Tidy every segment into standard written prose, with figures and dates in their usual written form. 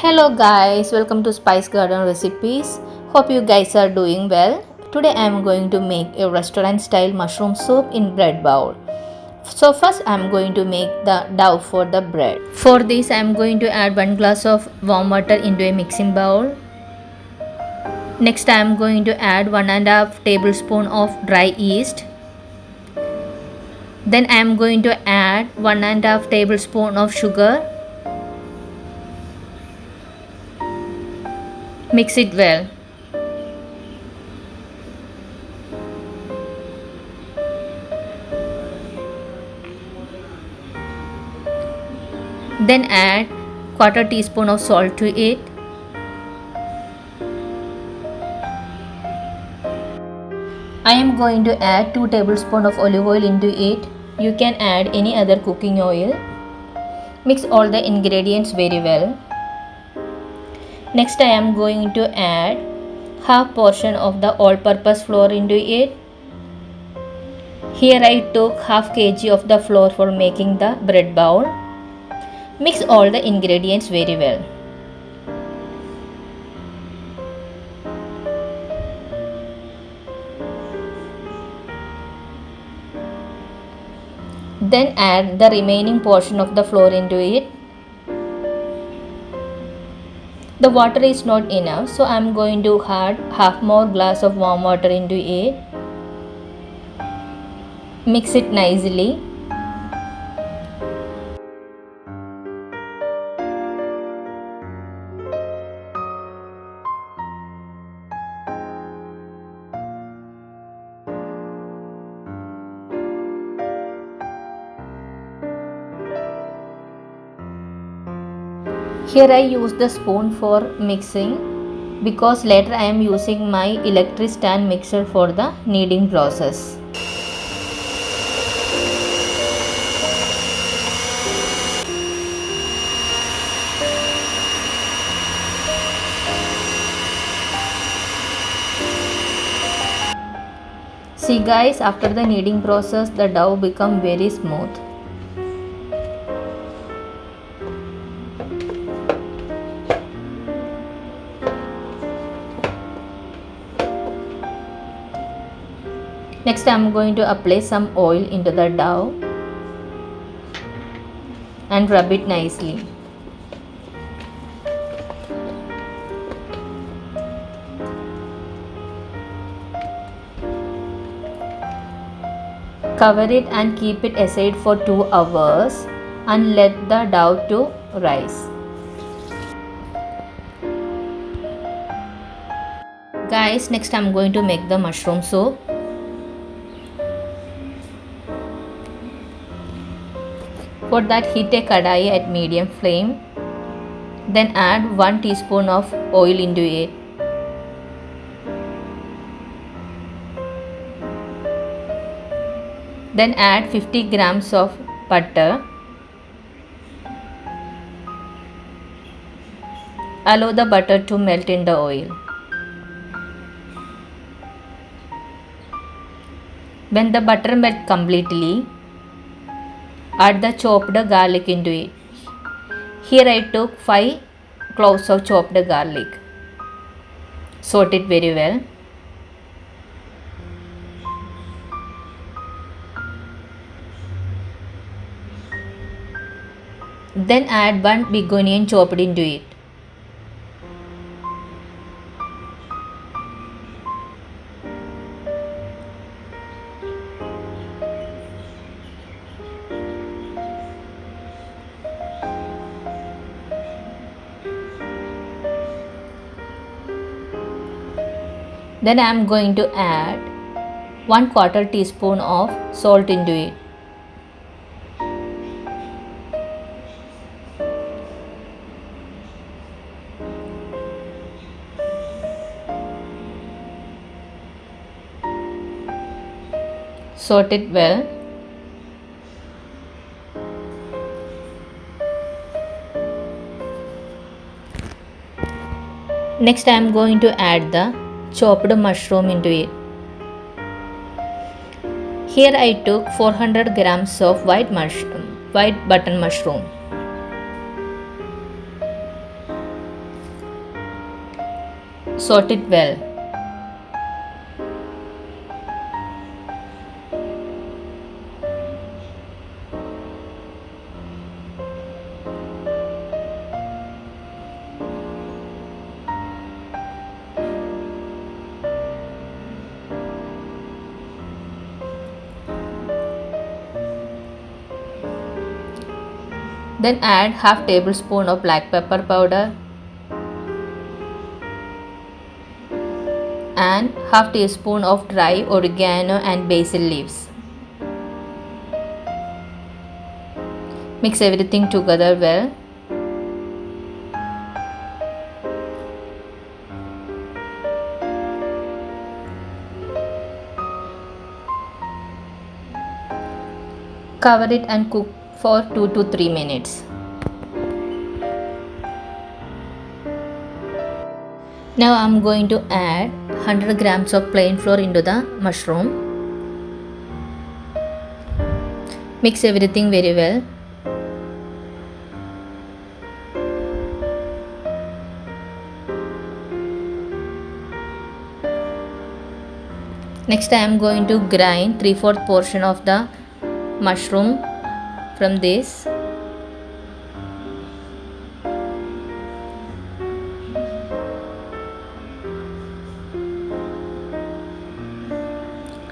Hello guys, welcome to Spice Garden Recipes. Hope you guys are doing well. Today I am going to make a restaurant style mushroom soup in bread bowl. So first I am going to make the dough for the bread. For this I am going to add 1 glass of warm water into a mixing bowl. Next I am going to add 1 1/2 tablespoon of dry yeast. Then I am going to add 1 1/2 tablespoon of sugar. Mix it well. Then add quarter teaspoon of salt to it. I am going to add 2 tablespoons of olive oil into it. You can add any other cooking oil. Mix all the ingredients very well. Next I am going to add half portion of the all purpose flour into it. Here I took half kg of the flour for making the bread bowl. Mix all the ingredients very well. Then add the remaining portion of the flour into it. The water is not enough, so I am going to add half more glass of warm water into it. Mix it nicely. Here I use the spoon for mixing because later I am using my electric stand mixer for the kneading process. See guys, after the kneading process the dough become very smooth. Next I am going to apply some oil into the dough and rub it nicely. Cover it and keep it aside for 2 hours and let the dough to rise. Guys, next I am going to make the mushroom soup. For that heat a kadai at medium flame. Then add 1 teaspoon of oil into it. Then add 50 grams of butter. Allow the butter to melt in the oil. When the butter melts completely, add the chopped garlic into it. Here I took 5 cloves of chopped garlic. Saute it very well. Then add 1 big onion chopped into it. Then I am going to add 1/4 teaspoon of salt into it. Saute it well. Next I am going to add the chopped mushroom into it. Here I took 400 grams of white button mushroom. sort it well. Then add half tablespoon of black pepper powder and half teaspoon of dry oregano and basil leaves. Mix everything together well. Cover it and cook for 2 to 3 minutes. Now I am going to add 100 grams of plain flour into the mushroom. Mix everything very well. Next I am going to grind 3/4 portion of the mushroom from this.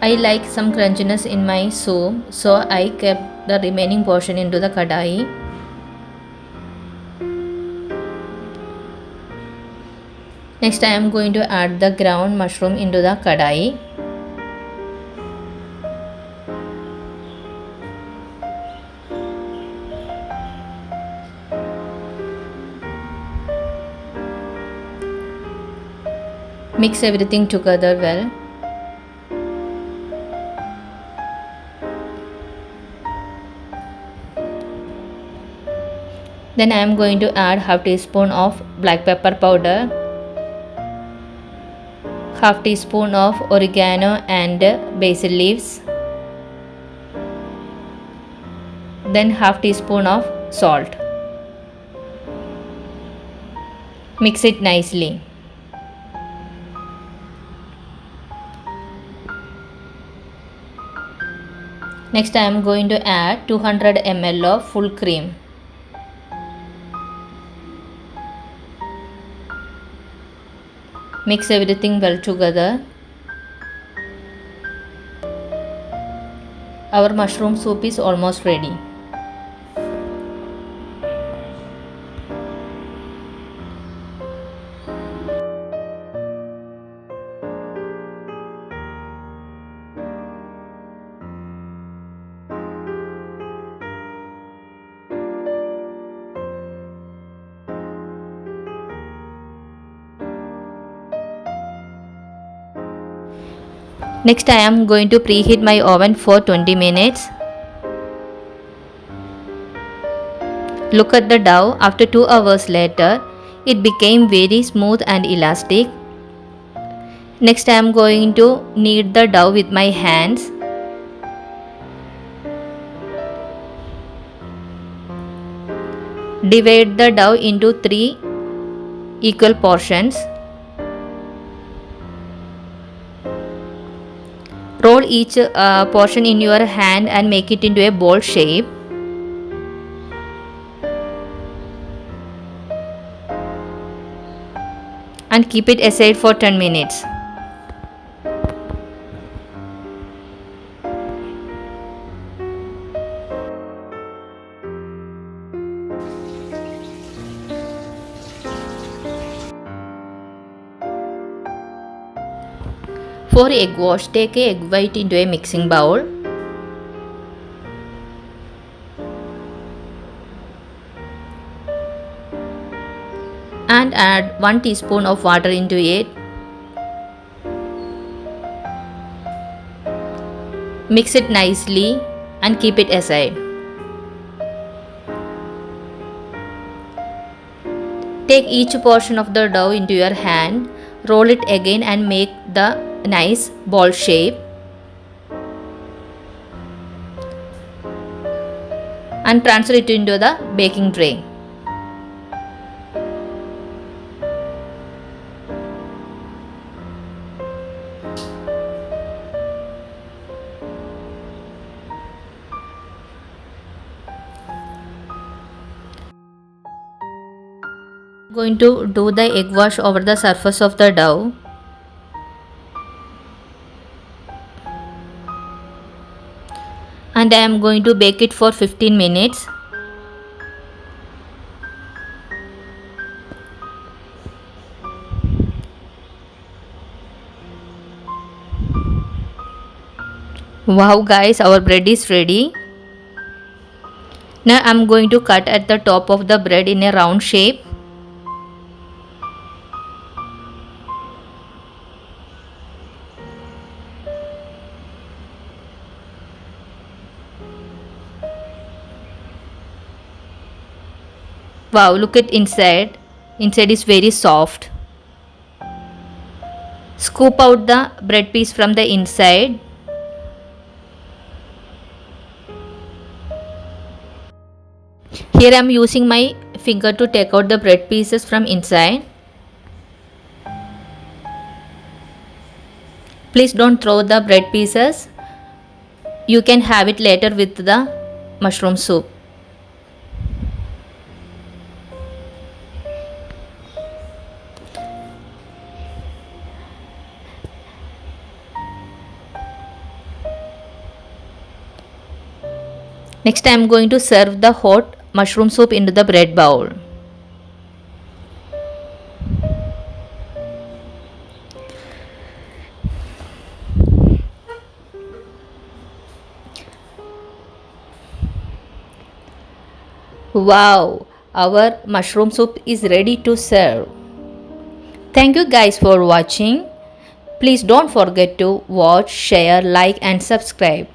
I like some crunchiness in my soup, so I kept the remaining portion into the kadai. Next I am going to add the ground mushroom into the kadai. Mix everything together well. Then I am going to add half teaspoon of black pepper powder, half teaspoon of oregano and basil leaves, then half teaspoon of salt. Mix it nicely. Next I am going to add 200 ml of full cream. Mix everything well together. Our mushroom soup is almost ready. Next I am going to preheat my oven for 20 minutes. Look at the dough. After 2 hours later, it became very smooth and elastic. Next I am going to knead the dough with my hands. Divide the dough into 3 equal portions. Roll each portion in your hand and make it into a ball shape. And keep it aside for 10 minutes. For egg wash, take a egg white into a mixing bowl. And add 1 teaspoon of water into it. Mix it nicely and keep it aside. Take each portion of the dough into your hand, roll it again and make the nice ball shape. And transfer it into the baking tray. Going to do the egg wash over the surface of the dough. And I am going to bake it for 15 minutes. Wow guys, our bread is ready. Now I am going to cut at the top of the bread in a round shape. Wow, look at inside. Inside is very soft. Scoop out the bread piece from the inside. Here I am using my finger to take out the bread pieces from inside. Please don't throw the bread pieces. You can have it later with the mushroom soup. Next I am going to serve the hot mushroom soup into the bread bowl. Wow, our mushroom soup is ready to serve. Thank you guys for watching. Please don't forget to watch, share, like and subscribe.